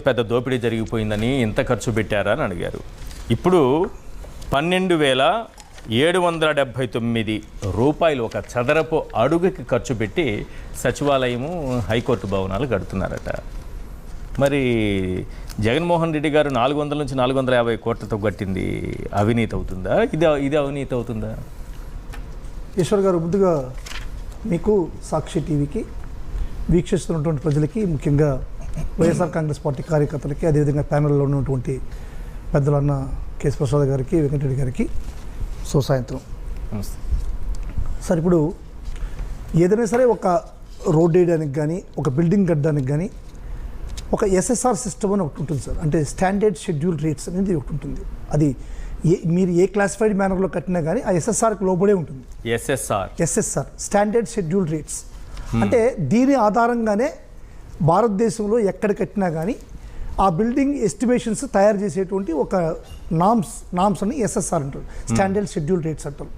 పెద్ద దోపిడీ జరిగిపోయిందని ఇంత ఖర్చు పెట్టారా అని అడిగారు. ఇప్పుడు 12,779 రూపాయలు ఒక చదరపు అడుగుకి ఖర్చు పెట్టి సచివాలయము హైకోర్టు భవనాలు కడుతున్నారట. మరి జగన్మోహన్ రెడ్డి గారు 400 నుంచి 450 కోట్లతో కట్టింది అవినీతి అవుతుందా? ఇది అవినీతి అవుతుందా? ఈశ్వర్ గారు, ముందుగా మీకు సాక్షి టీవీకి వీక్షిస్తున్నటువంటి ప్రజలకి, ముఖ్యంగా వైఎస్ఆర్ కాంగ్రెస్ పార్టీ కార్యకర్తలకి, అదేవిధంగా ప్యానెల్లో ఉన్నటువంటి పెద్దలన్న కేశ్ ప్రసాద్ గారికి, వెంకటరెడ్డి గారికి సాయంత్రం. సార్, ఇప్పుడు ఏదైనా సరే ఒక రోడ్ వేయడానికి కానీ, ఒక బిల్డింగ్ కట్టడానికి కానీ ఒక ఎస్ఎస్ఆర్ సిస్టమ్ అని ఒకటి ఉంటుంది సార్. అంటే స్టాండర్డ్ షెడ్యూల్ రేట్స్ అనేది ఒకటి ఉంటుంది. అది మీరు ఏ క్లాసిఫైడ్ మేనర్లో కట్టినా కానీ ఆ ఎస్ఎస్ఆర్కి లోబడే ఉంటుంది. ఎస్ఎస్ఆర్ స్టాండర్డ్ షెడ్యూల్ రేట్స్ అంటే దీని ఆధారంగానే భారతదేశంలో ఎక్కడ కట్టినా కానీ ఆ బిల్డింగ్ ఎస్టిమేషన్స్ తయారు చేసేటువంటి ఒక నామ్స్ అని ఎస్ఎస్ఆర్ అంటారు, స్టాండర్డ్ షెడ్యూల్ రేట్స్ అంటారు.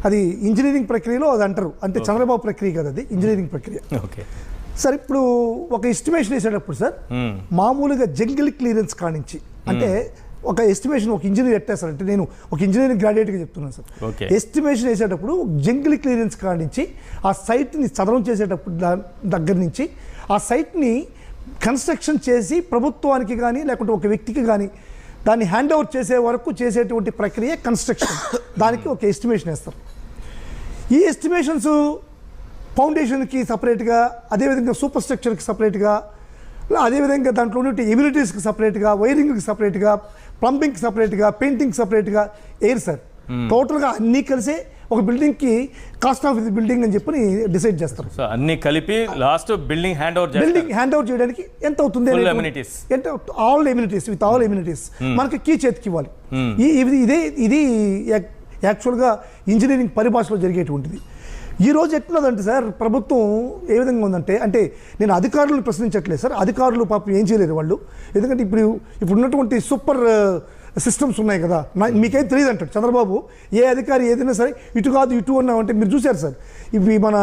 అది ఇంజనీరింగ్ ప్రక్రియలో అది అంటారు. అంటే చంద్రబాబు ప్రక్రియ కదా, అది ఇంజనీరింగ్ ప్రక్రియ. ఓకే సార్, ఇప్పుడు ఒక ఎస్టిమేషన్ వేసేటప్పుడు సార్ మామూలుగా జంగిల్ క్లియరెన్స్ కానించి, అంటే ఒక ఎస్టిమేషన్ ఒక ఇంజనీర్ ఎట్టేస్తారంటే, నేను ఒక ఇంజనీరింగ్ గ్రాడ్యుయేట్గా చెప్తున్నాను సార్. ఎస్టిమేషన్ వేసేటప్పుడు జంగిల్ క్లియరెన్స్ కానించి ఆ సైట్ని చదరం చేసేటప్పుడు దగ్గర నుంచి ఆ సైట్ని కన్స్ట్రక్షన్ చేసి ప్రభుత్వానికి కానీ లేకుంటే ఒక వ్యక్తికి కానీ దాన్ని హ్యాండ్ ఓవర్ చేసే వరకు చేసేటువంటి ప్రక్రియ కన్స్ట్రక్షన్. దానికి ఒక ఎస్టిమేషన్ వేస్తారు. ఈ ఎస్టిమేషన్స్ ఫౌండేషన్కి సపరేట్గా, అదేవిధంగా సూపర్ స్ట్రక్చర్కి సపరేట్గా, అదేవిధంగా దాంట్లో ఉన్న ఎమ్యూనిటీస్కి సపరేట్గా, వైరింగ్కి సపరేట్గా, ప్లంబింగ్కి సపరేట్గా, పెయింటింగ్కి సపరేట్గా ఎయిర్ సార్. టోటల్గా అన్నీ కలిసి ఒక బిల్డింగ్కి కాస్ట్ ఆఫ్ ది బిల్డింగ్ అని చెప్పి డిసైడ్ చేస్తారు. సో అన్ని కలిపి లాస్ట్ బిల్డింగ్ హ్యాండ్ ఓవర్ చేయడానికి ఎంత అవుతుంది, ఎంత all amenities with all amenities మనకి కీ చేతికి ఇవ్వాలి. ఇది యాక్చువల్గా ఇంజనీరింగ్ పరిభాషలో జరిగేటువంటిది. ఈ రోజు ఎట్లున్నదంటే సార్, ప్రభుత్వం ఏ విధంగా ఉందంటే, అంటే నేను అధికారులను ప్రశ్నించట్లేదు సార్, అధికారులు పాపం ఏం చేయలేరు వాళ్ళు. ఎందుకంటే ఇప్పుడు ఉన్నటువంటి సూపర్ సిస్టమ్స్ ఉన్నాయి కదా, మీకేం తెలియదు అంటాడు చంద్రబాబు. ఏ అధికారి ఏదైనా సరే ఇటు కాదు ఇటు అన్నామంటే, మీరు చూశారు సార్ ఇవి మన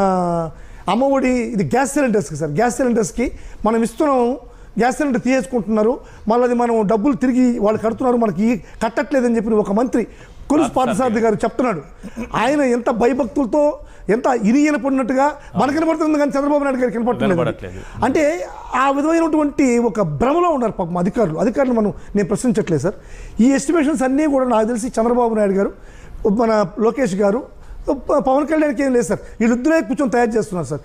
అమ్మఒడి, ఇది గ్యాస్ సిలిండర్స్కి సార్. గ్యాస్ సిలిండర్స్కి మనం ఇస్తున్నాం, గ్యాస్ సిలిండర్ తీసేసుకుంటున్నారు, మళ్ళీ అది మనం డబ్బులు తిరిగి వాళ్ళు కడుతున్నారు, మనకి కట్టట్లేదని చెప్పి ఒక మంత్రి కొలుసు పార్థసారథి గారు చెప్తున్నాడు. ఆయన ఎంత భయభక్తులతో, ఎంత ఇరిగిన పడినట్టుగా మనకు కనపడుతుంది, కానీ చంద్రబాబు నాయుడు గారికి కనపడట్లేదు. అంటే ఆ విధమైనటువంటి ఒక భ్రమలో ఉన్నారు పాపం అధికారులు నేను ప్రశ్నించట్లేదు సార్. ఈ ఎస్టిమేషన్స్ అన్నీ కూడా నాకు తెలిసి చంద్రబాబు నాయుడు గారు, మన లోకేష్ గారు, పవన్ కళ్యాణ్కి ఏం లేదు సార్, వీళ్ళిద్దరే కూర్చొని తయారు చేస్తున్నారు సార్.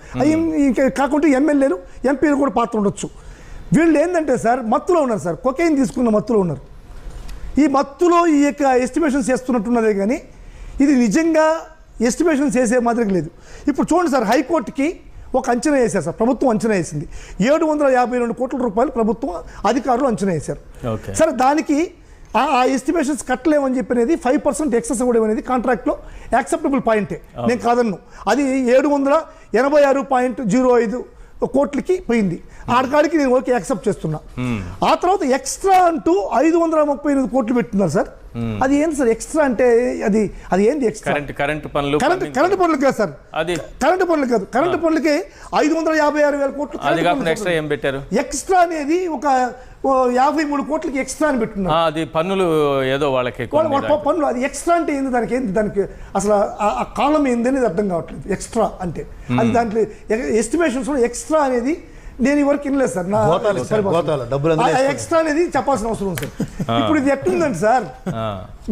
ఇంకా కాకుండా ఎమ్మెల్యేలు, ఎంపీలు కూడా పాత్ర ఉండొచ్చు. వీళ్ళు ఏంటంటే సార్ మత్తులో ఉన్నారు సార్, కొకైన్ తీసుకున్న మత్తులో ఉన్నారు. ఈ మత్తులో ఈ యొక్క ఎస్టిమేషన్స్ చేస్తున్నట్టున్నదే కానీ ఇది నిజంగా ఎస్టిమేషన్స్ చేసే మాదిరిగా లేదు. ఇప్పుడు చూడండి సార్, హైకోర్టుకి ఒక అంచనా వేశారు సార్, ప్రభుత్వం అంచనా వేసింది 752 కోట్ల రూపాయలు ప్రభుత్వం అధికారులు అంచనా వేశారు. సరే, దానికి ఆ ఎస్టిమేషన్స్ కట్టలేమని చెప్పినది 5% ఎక్సెస్ అవ్వడం అనేది కాంట్రాక్ట్లో యాక్సెప్టబుల్ పాయింటే, నేను కాదన్ను. అది 786.05 కోట్లకి పోయింది. ఆడకాడికి నేను ఓకే యాక్సెప్ట్ చేస్తున్నా. ఆ తర్వాత ఎక్స్ట్రా అంటూ 538 కోట్లు పెట్టున్నారు సార్. అది ఏంటి సార్ ఎక్స్ట్రా అంటే? అది ఏంటి ఎక్స్ట్రా? కరెంట్ పనులు కాదు సార్, అది కరెంటు పనులు కాదు. కరెంటు పనులకి 556,000 కోట్లు ఎక్స్ట్రా అనేది ఒక 53 కోట్లకి ఎక్స్ట్రా అని పెట్టున్నారు. అది పన్నులు ఏదో వాళ్ళకి పన్నులు. అది ఎక్స్ట్రా అంటే ఏంది, దానికి అసలు ఆ కాలం ఏంది అనేది అర్థం కావట్లేదు. ఎక్స్ట్రా అంటే అది దాంట్లో ఎస్టిమేషన్స్ ఎక్స్ట్రా అనేది నేను ఈ వరకు వినలేదు సార్. ఎక్స్ట్రా అనేది చెప్పాల్సిన అవసరం ఉంది సార్. ఇప్పుడు ఇది ఎట్లుందండి సార్,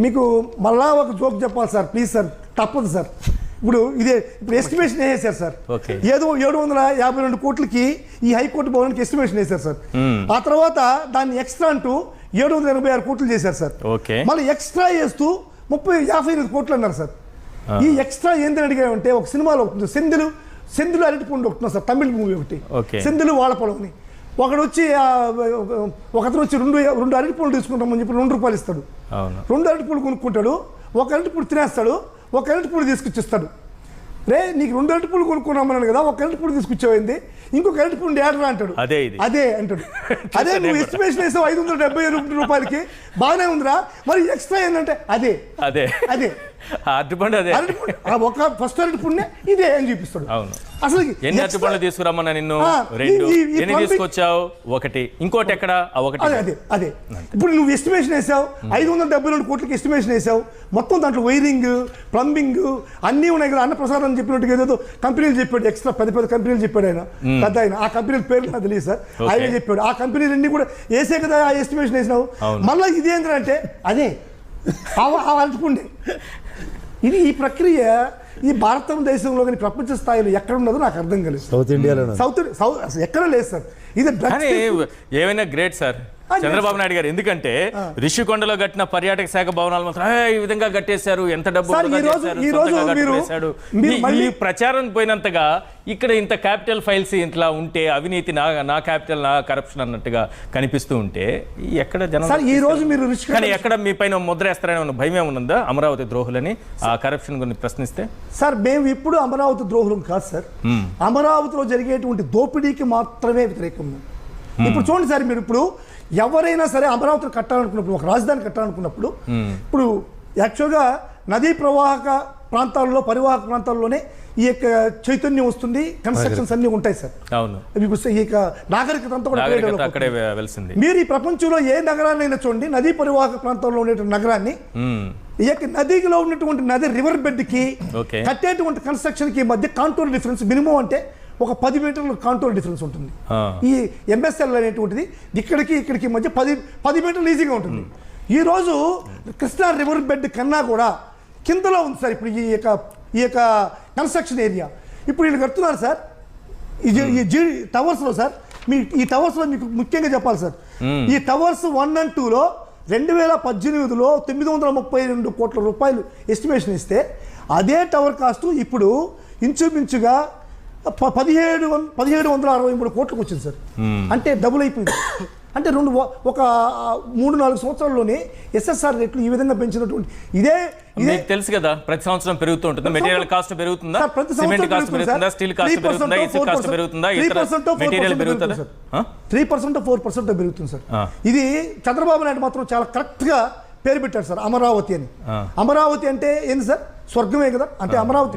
మీకు మళ్ళా ఒక జోక్ చెప్పాలి సార్, ప్లీజ్ సార్, తప్పదు సార్. ఇప్పుడు ఎస్టిమేషన్ వేసారు సార్, ఏదో 752 కోట్లకి ఈ హైకోర్టు భవనానికి ఎస్టిమేషన్ వేశారు సార్. ఆ తర్వాత దాన్ని ఎక్స్ట్రా అంటూ 786 కోట్లు చేశారు సార్. మళ్ళీ ఎక్స్ట్రా వేస్తూ 58 కోట్లు అన్నారు సార్. ఈ ఎక్స్ట్రా ఏంటని అడిగామంటే, ఒక సినిమాలో ఉంటుంది సెందులు అరటిపండు ఒకటి సార్, తమిళ మూవీ ఒకటి, సెందులు వాడపడం అని. ఒకతను వచ్చి 2 అరటిపండ్లు తీసుకుంటామని చెప్పి 2 రూపాయలు ఇస్తాడు. 2 అరటిపండ్లు కొనుక్కుంటాడు, ఒక అరటిపండు తినేస్తాడు, ఒక అరటిపండు తీసుకొచ్చిస్తాడు. రే, నీకు 2 అరటిపండ్లు కొనుక్కున్నామన్నాను కదా, ఒక అరటిపండు తీసుకొచ్చామైంది, ఇంకొక అరటిపండు ఏడరా అంటాడు. అదే అంటాడు. అదే నువ్వు ఎస్టిమేషన్ వేసావు 577 రూపాయలకి, బాగానే ఉందిరా, మరి ఎక్స్ట్రా ఏంటంటే అదే అరటిపండు అదే. అరటిపండు ఒక ఫస్ట్ అరటిపండునే ఇదే అని చూపిస్తాడు. అవును. అసలు ఎన్ని అరటిపండ్లు తీసుకురమ్మన్నా నిన్ను? 2. ఎన్ని తీసుకొచ్చావు? 1. ఇంకోటి ఎక్కడ? ఒకటి. అదే ఇప్పుడు నువ్వు ఎస్టిమేషన్ వేసావు 572 కోట్లకి ఎస్టిమేషన్ వేసావు. మొత్తం దాంట్లో వైరింగ్, ప్లంబింగ్ అన్నీ ఉన్నాయి కదా. అన్నప్రసాద్ అని చెప్పినట్టుగా ఏదో కంపెనీలు చెప్పాడు, ఎక్స్ట్రా పెద్ద కంపెనీలు చెప్పాడు ఆయన, పెద్ద ఆయన. ఆ కంపెనీల పేర్లు నాకు తెలియదు సార్, ఆయన చెప్పాడు. ఆ కంపెనీలన్నీ కూడా వేసే కదా ఆ ఎస్టిమేషన్ వేసినావు. మళ్ళీ ఇదేంటంటే అదే అరటిపండే. ఇది ఈ ప్రక్రియ ఈ భారతదేశంలో కానీ ప్రపంచ స్థాయిలో ఎక్కడ ఉన్నదో నాకు అర్థం కలిసి సౌత్ ఇండియాలో అసలు ఎక్కడ లేదు సార్. ఇది ఏమైనా గ్రేట్ సార్ చంద్రబాబు నాయుడు గారు. ఎందుకంటే రిషికొండలో కట్టిన పర్యాటక శాఖ భవనాలు మాత్రం ఈ విధంగా కట్టేశారు, ఎంత డబ్బు ఈ ప్రచారం పోయినంతగా ఇక్కడ ఇంత క్యాపిటల్ ఫైల్స్ ఇంట్లో ఉంటే అవినీతి నా క్యాపిటల్ నా కరప్షన్ అన్నట్టుగా కనిపిస్తూ ఉంటే ఎక్కడ జనం ఈ రోజు మీరు కానీ ఎక్కడ మీ పైన ముద్ర వేస్తారని భయం ఏముందా? అమరావతి ద్రోహులని ఆ కరప్షన్ గురించి ప్రశ్నిస్తే సార్ మేము ఇప్పుడు అమరావతి ద్రోహులం కాదు సార్. అమరావతిలో జరిగేటువంటి దోపిడీకి మాత్రమే వ్యతిరేకం. ఇప్పుడు చూడండి సార్, మీరు ఇప్పుడు ఎవరైనా సరే అమరావతిని కట్టాలనుకున్నప్పుడు, ఒక రాజధాని కట్టాలనుకున్నప్పుడు, ఇప్పుడు యాక్చువల్గా నదీ ప్రవాహక ప్రాంతాల్లో, పరివాహక ప్రాంతాల్లోనే ఈ యొక్క చైతన్యం వస్తుంది, కన్స్ట్రక్షన్స్ అన్ని ఉంటాయి సార్. అవును. ఈ నాగరికత అంతా కూడా అక్కడే వెలిసింది. మీరు ఈ ప్రపంచంలో ఏ నగరాన్నైనా చూడండి, నదీ పరివాహక ప్రాంతాల్లో ఉండేటువంటి నగరాన్ని ఈ యొక్క నదిలో ఉన్నటువంటి నది రివర్ బెడ్ కి కట్టేటువంటి కన్స్ట్రక్షన్ కి మధ్య కాంటూర్ డిఫరెన్స్ మినిమం అంటే ఒక 10 మీటర్ల కాంటూర్ డిఫరెన్స్ ఉంటుంది. ఈ ఎంఎస్ఎల్ అనేటువంటిది ఇక్కడికి మధ్య 10 మీటర్లు ఈజీగా ఉంటుంది. ఈరోజు కృష్ణా రివర్ బెడ్ కన్నా కూడా కిందలో ఉంది సార్ ఇప్పుడు ఈ యొక్క కన్స్ట్రక్షన్ ఏరియా. ఇప్పుడు వీళ్ళు కడుతున్నారు సార్ ఈ టవర్స్లో సార్. ఈ టవర్స్లో మీకు ముఖ్యంగా చెప్పాలి సార్, ఈ టవర్స్ 1 and 2లో 2018లో 932 కోట్ల రూపాయలు ఎస్టిమేషన్ ఇస్తే అదే టవర్ కాస్ట్ ఇప్పుడు ఇంచుమించుగా 1763 కోట్లకు వచ్చింది సార్. అంటే డబుల్ అయిపోయింది. అంటే ఒక 3-4 సంవత్సరాల్లోనే ఎస్ఎస్ఆర్ రేట్లు ఈ విధంగా పెంచినటువంటి ఇదే తెలుసు కదా. ప్రతి సంవత్సరం పెరుగుతూ ఉంటుంది. మెటీరియల్ కాస్ట్ పెరుగుతుందా, సిమెంట్ కాస్ట్ పెరుగుతుందా, స్టీల్ కాస్ట్ పెరుగుతుందా, ఇసుక కాస్ట్ పెరుగుతుందా, ఇతర మెటీరియల్ పెరుగుతుందా? 3% 4% పెరుగుతుంది సార్. ఇది చంద్రబాబు నాయుడు మాత్రం చాలా కరెక్ట్ గా పేరు పెట్టారు సార్, అమరావతి అని. అమరావతి అంటే ఏంది సార్? స్వర్గమే కదా. అంటే అమరావతి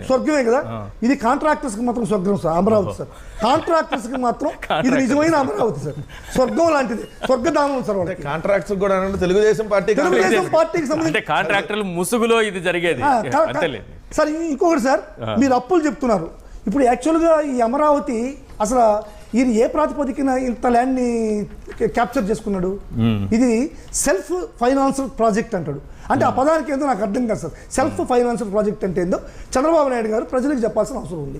స్వర్గమే కదా. ఇది కాంట్రాక్టర్స్ కి మాత్రం స్వర్గం సార్ అమరావతి సార్. కాంట్రాక్టర్స్ కి మాత్రం ఇది నిజమైన అమరావతి సార్, స్వర్గం లాంటిది, స్వర్గధామం సార్. కాంట్రాక్ట్స్ కూడా తెలుగుదేశం పార్టీకి సంబంధించి కాంట్రాక్టర్లు ముసుగులో ఇది జరిగేది సార్. ఇంకొకటి సార్, మీరు అప్పులు చెప్తున్నారు. ఇప్పుడు యాక్చువల్గా ఈ అమరావతి అసలు ఈయన ఏ ప్రాతిపదికన ఇంత ల్యాండ్ని క్యాప్చర్ చేసుకున్నాడు? ఇది సెల్ఫ్ ఫైనాన్షియల్ ప్రాజెక్ట్ అంటాడు. అంటే ఆ పదానికి ఏందో నాకు అర్థం కాదు సార్. సెల్ఫ్ ఫైనాన్షియల్ ప్రాజెక్ట్ అంటే ఏందో చంద్రబాబు నాయుడు గారు ప్రజలకు చెప్పాల్సిన అవసరం ఉంది.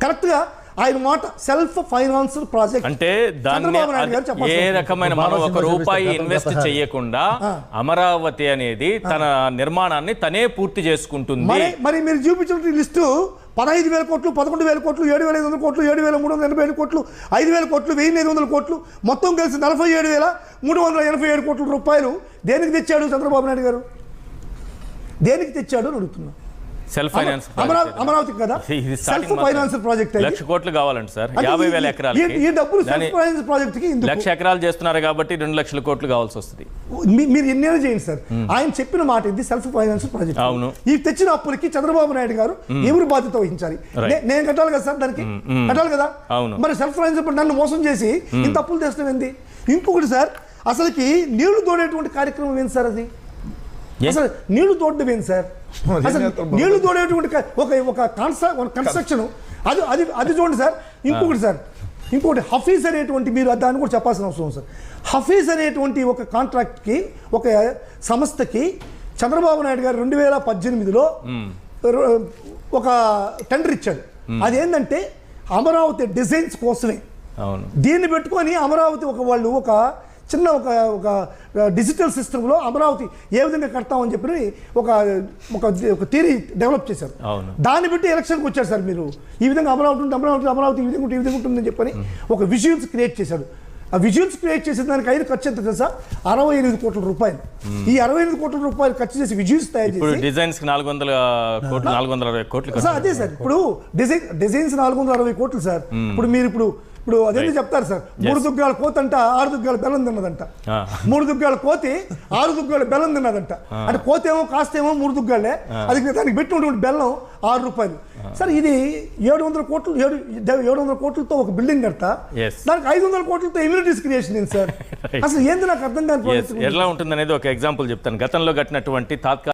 కరెక్ట్గా ఆయన మాట సెల్ఫ్ ఫైనాన్షియల్ ప్రాజెక్ట్ అంటే దాన్ని ఏ రకమైన మనం ₹1 ఇన్వెస్ట్ చేయకుండా అమరావతి అనేది తన నిర్మాణాన్ని తనే పూర్తి చేసుకుంటుంది. మరి మీరు చూపించిన లిస్టు 15,000 కోట్లు, 11,000 కోట్లు, 7,500 కోట్లు, 7,387 కోట్లు, 5,000 కోట్లు, 1,500 కోట్లు, మొత్తం కలిసి 47,387 కోట్ల రూపాయలు దేనికి తెచ్చాడు చంద్రబాబు నాయుడు గారు? దేనికి తెచ్చాడు అని అడుగుతున్నా. సెల్ఫ్ ఫైనాన్స్ అమరావతి కదా సెల్ఫ్ ఫైనాన్షియల్ ప్రాజెక్ట్. 1,00,000 కోట్లు కావాలండి సార్. 50,000 ఎకరాలకి ఈ డబ్బులు సెల్ఫ్ ఫైనాన్స్ ప్రాజెక్ట్ కి 1,00,000 ఎకరాలు చేస్తున్నారు కాబట్టి 2,00,000 కోట్లు కావాల్సి వస్తుంది. మీరు ఎన్నేళ్ళు చేయండి సార్. ఆయన చెప్పిన మాట ఇది సెల్ఫ్ ఫైనాన్షియల్ ప్రాజెక్ట్. అవును. ఈ తెచ్చిన అప్పులకి చంద్రబాబు నాయుడు గారు ఎవరు బాధ్యత వహించాలి? నేను కట్టాలి కదా సార్, దానికి కట్టాలి కదా. మరి సెల్ఫ్ ఫైనాన్స్ నన్ను మోసం చేసి ఇంత అప్పులు తెస్తాం ఏంది? ఇంకొకటి సార్, అసలుకి నీళ్లు తోడేటువంటి కార్యక్రమం ఏంటి సార్? అది అసలు నీళ్లు తోడడం ఏంటి సార్? అసలు నీళ్లు తోడేటువంటి ఒక కన్స్ట్రక్షన్ అది చూడండి సార్. ఇంకొకటి హఫీజ్ అనేటువంటి, మీరు దాన్ని కూడా చెప్పాల్సిన అవసరం సార్. హఫీజ్ అనేటువంటి ఒక కాంట్రాక్ట్కి, ఒక సంస్థకి చంద్రబాబు నాయుడు గారు 2018లో ఒక టెండర్ ఇచ్చాడు. అదేంటంటే అమరావతి డిజైన్స్ కోసమే. దీన్ని పెట్టుకొని అమరావతి వాళ్ళు ఒక చిన్న ఒక డిజిటల్ సిస్టంలో అమరావతి ఏ విధంగా కడతామని చెప్పి ఒక థియరీ డెవలప్ చేశారు. దాన్ని బట్టి ఎలక్షన్కి వచ్చారు సార్. మీరు ఈ విధంగా అమరావతి ఈ విధంగా ఉంటుందని చెప్పని ఒక విజువల్స్ క్రియేట్ చేశాడు. ఆ విజువల్స్ క్రియేట్ చేసిన దానికి అయిన ఖర్చు ఎంత తెలుసా? 68 కోట్ల రూపాయలు. ఈ 68 కోట్ల రూపాయలు ఖర్చు చేసి విజువల్స్ తయారు చేసి డిజైన్స్ 460 కోట్లు సార్. అదే సార్, ఇప్పుడు డిజైన్స్ 460 కోట్లు సార్. ఇప్పుడు మీరు ఇప్పుడు అదేంటి చెప్తారు సార్, 3 దుగ్గాల కోతి అంట 6 దుగ్గాల బెల్లం తిన్నదంట. 3 దుగ్గాల కోతి 6 దుగ్గాల బెల్లం తిన్నదంట. అంటే కోతేమో కాస్తేమో 3 దుగ్గాలే, అది దానికి పెట్టినటువంటి బెల్లం 6 రూపాయలు. సార్ ఇది 700 కోట్లతో ఒక బిల్డింగ్ కడతా, దానికి 500 కోట్లతో ఇమ్యూనిటీస్ క్రియేషన్ ఏంటి సార్? అసలు ఏంది నాకు అర్థం కాని. ఎలా ఉంటుందనేది ఒక ఎగ్జాంపుల్ చెప్తాను. గతంలో కట్టినటువంటి తాత్కాలిక